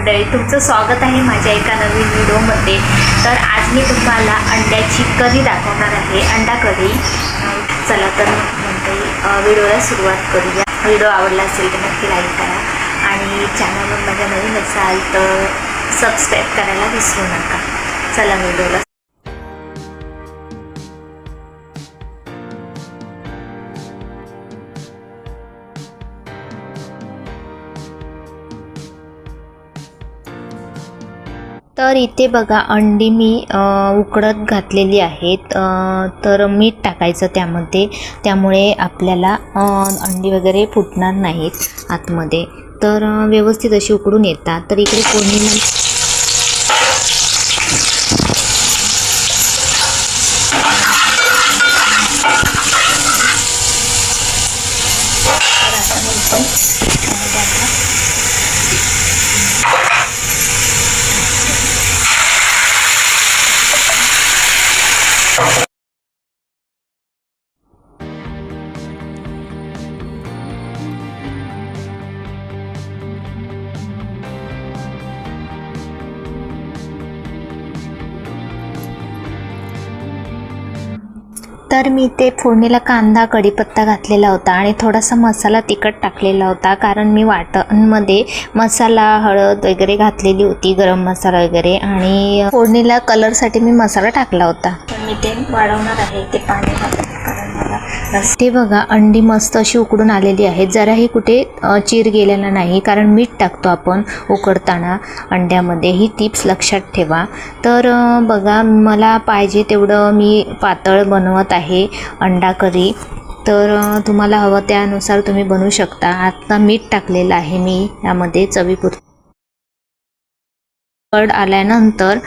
मंडळी, तुमचं स्वागत आहे माझ्या एका नवीन व्हिडिओमध्ये। तर आज मी तुम्हाला अंड्याची करी दाखवणार आहे, अंडा करी। चला तर मंडळी व्हिडिओला सुरुवात करूया। व्हिडिओ आवडला असेल तर नक्की लाईक करा आणि चॅनलवर माझ्या नवीन असाल तर सबस्क्राईब करायला विसरू नका। चला व्हिडिओला तर इथे बघा अंडी मी उकडत घातलेली आहेत। तर मीठ टाकायचं त्यामध्ये, त्यामुळे आपल्याला अंडी वगैरे फुटणार नाहीत आतमध्ये, तर व्यवस्थित अशी उकडून येतात। तर इकडे फोडणीला तर मी ते फोडणीला कांदा कढीपत्ता घातलेला होता आणि थोडासा मसाला तिखट टाकलेला होता, कारण मी वाटणमध्ये मसाला हळद वगैरे घातलेली होती, गरम मसाला वगैरे, आणि फोडणीला कलरसाठी मी मसाला टाकला होता। तर मी ते वाढवणार आहे ते पाणी घालून, कारण मला ते बघा अंडी मस्त अशी उकडून आलेली आहेत, जराही कुठे चीर गेलेला नाही, कारण मीठ टाकतो आपण उकडताना अंड्यामध्ये, ही टिप्स लक्षात ठेवा। तर बघा मला पाहिजे तेवढं मी पातळ बनवत आहे अंडा करी, तर तुम्हाला हवं त्यानुसार तुम्ही बनवू शकता। आता मीठ टाकलेलं आहे मी यामध्ये चवीपुरतं। कड आल्यानंतर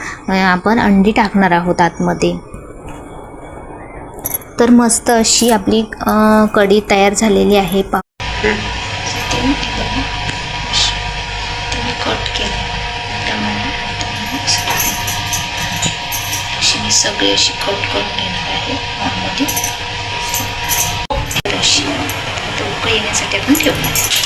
आपण अंडी टाकणार आहोत आतमध्ये। तर मस्त अशी आपली कढी तयार झालेली आहे। कट केलं मी सगळी अशी कट करून घेणार आहे मध्ये, अशी उकळी येण्यासाठी आपण ठेवणार।